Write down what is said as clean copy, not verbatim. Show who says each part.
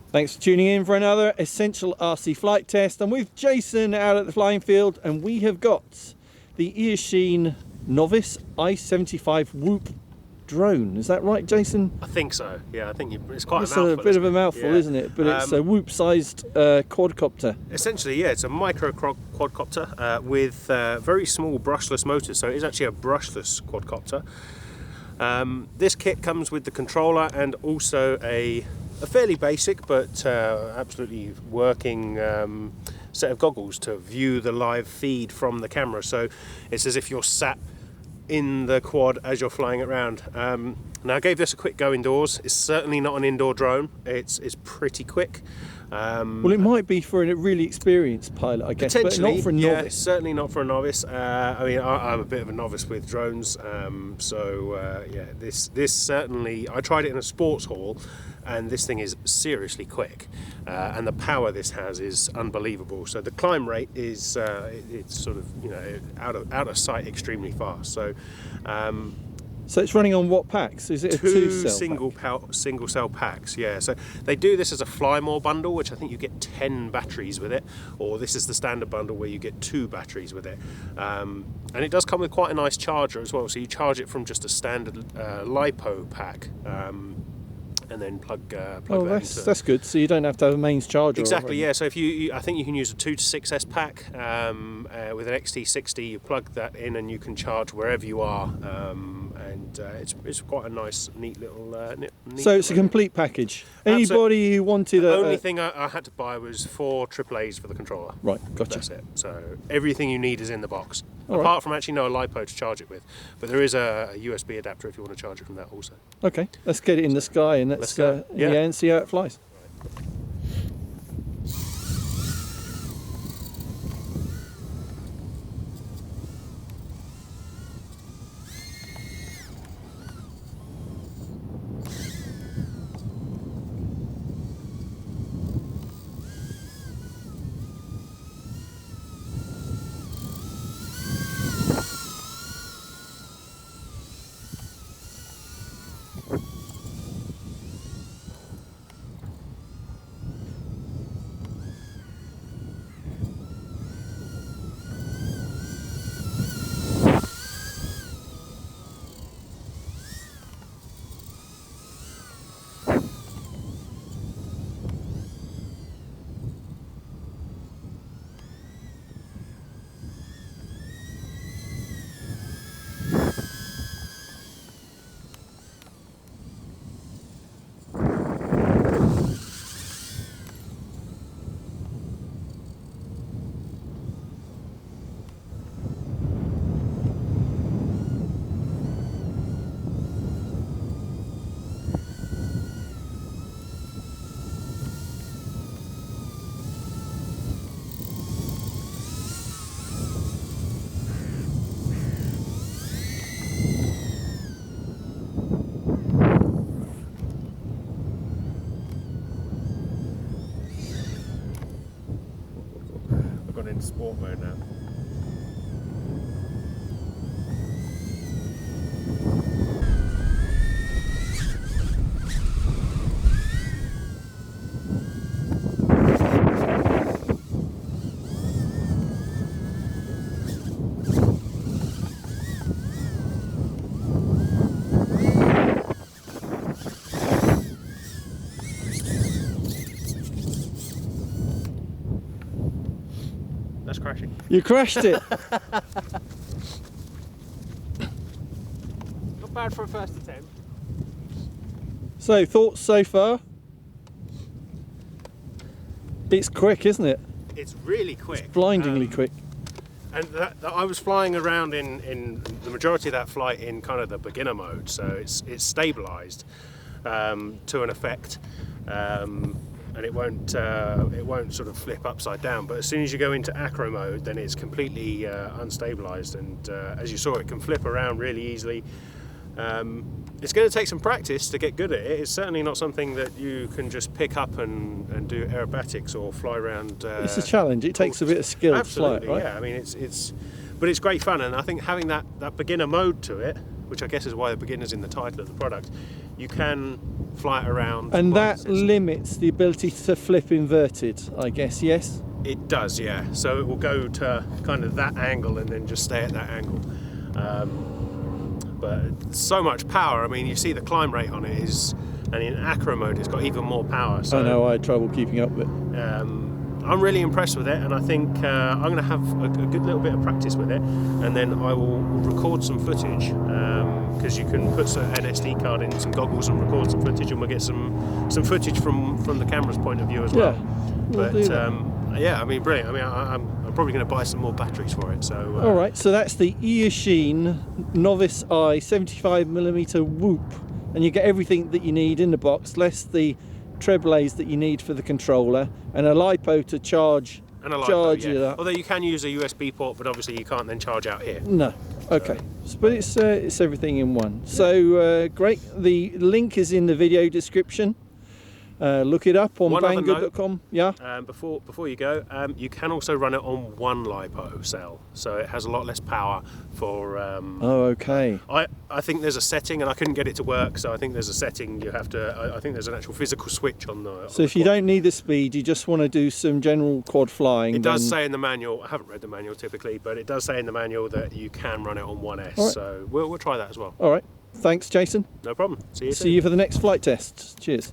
Speaker 1: Thanks for tuning in for another Essential RC flight test. I'm with Jason out at the flying field, and we have got the Eachine Novice-I 75 Whoop drone. Is that right, Jason?
Speaker 2: I think so. Yeah, I think it's quite
Speaker 1: It's
Speaker 2: a mouthful.
Speaker 1: a bit of a mouthful,
Speaker 2: yeah.
Speaker 1: isn't it? But it's a Whoop-sized quadcopter.
Speaker 2: Essentially, yeah, it's a micro quadcopter with very small brushless motors. So it is actually a brushless quadcopter. This kit comes with the controller and also a fairly basic but absolutely working set of goggles to view the live feed from the camera. So it's as if you're sat in the quad as you're flying it around. Now I gave this a quick go indoors. It's certainly not an indoor drone. It's pretty quick.
Speaker 1: Well, it might be for a really experienced pilot, I guess, but not for a novice.
Speaker 2: Yeah, certainly not for a novice. I mean, I'm a bit of a novice with drones, yeah, this certainly. I tried it in a sports hall, and this thing is seriously quick, and the power this has is unbelievable. So the climb rate is it's sort of, you know, out of sight extremely fast. So.
Speaker 1: So it's running on what packs? Is it a two-cell
Speaker 2: single cell packs? Yeah. So they do this as a fly more bundle, which I think you get 10 batteries with it, or this is the standard bundle where you get 2 batteries with it. And it does come with quite a nice charger as well. So you charge it from just a standard LiPo pack. And then plug that into.
Speaker 1: That's good. So you don't have to have a mains charger.
Speaker 2: Exactly, yeah. So if I think you can use a 2 to 6S pack with an XT60. You plug that in and you can charge wherever you are, and it's quite a nice, neat little.
Speaker 1: So it's a complete package. Anybody who wanted
Speaker 2: the only thing I had to buy was 4 AAAs for the controller.
Speaker 1: Right, gotcha.
Speaker 2: That's it. So everything you need is in the box.
Speaker 1: All
Speaker 2: Apart
Speaker 1: right.
Speaker 2: from actually no LiPo to charge it with, but there is a USB adapter if you want to charge it from that also.
Speaker 1: Okay, let's get it in the sky and let's go in the air and see how it flies.
Speaker 2: In sport mode now. That's crashing.
Speaker 1: You crashed it.
Speaker 2: Not bad for a first attempt.
Speaker 1: So, thoughts so far? It's quick, isn't it?
Speaker 2: It's really quick.
Speaker 1: It's blindingly quick.
Speaker 2: And I was flying around in the majority of that flight in kind of the beginner mode, so it's stabilised to an effect. And it won't sort of flip upside down. But as soon as you go into acro mode, then it's completely unstabilized, and as you saw, it can flip around really easily. It's going to take some practice to get good at it. It's certainly not something that you can just pick up and do aerobatics or fly around.
Speaker 1: It's a challenge. It takes a bit of skill
Speaker 2: Absolutely,
Speaker 1: to fly it, right?
Speaker 2: Yeah. I mean, but it's great fun, and I think having that beginner mode to it which I guess is why the beginner's in the title of the product, you can fly it around.
Speaker 1: And that limits the ability to flip inverted, I guess, yes?
Speaker 2: It does, yeah. So it will go to kind of that angle and then just stay at that angle. But so much power. I mean, you see the climb rate on it is, and in acro mode it's got even more power. So
Speaker 1: I know, I had trouble keeping up with it.
Speaker 2: I'm really impressed with it, and I think I'm going to have a good little bit of practice with it, and then I will record some footage, because you can put an SD card in some goggles and record some footage, and we'll get some footage from the camera's point of view as well.
Speaker 1: We'll do that.
Speaker 2: Yeah, I mean, brilliant. I mean, I'm probably going to buy some more batteries for it. So
Speaker 1: all right, so that's the Eachine Novice-I 75mm Whoop, and you get everything that you need in the box, less the trebles that you need for the controller, and a LiPo to charge it up.
Speaker 2: Although you can use a USB port, but obviously you can't then charge out here.
Speaker 1: No. Okay. But it's everything in one. So great. The link is in the video description. Look it up on banggood.com. Yeah.
Speaker 2: Before you go, you can also run it on one LiPo cell, so it has a lot less power for.
Speaker 1: Oh, okay.
Speaker 2: I think there's a setting, and I couldn't get it to work, so I think there's a setting you have to. I think there's an actual physical switch on the.
Speaker 1: So if you don't need the speed, you just want to do some general quad flying.
Speaker 2: It does say in the manual. I haven't read the manual typically, but it does say in the manual that you can run it on 1S. Right. So we'll try that as well.
Speaker 1: All right. Thanks, Jason.
Speaker 2: No problem. See you soon.
Speaker 1: See you for the next flight test. Cheers.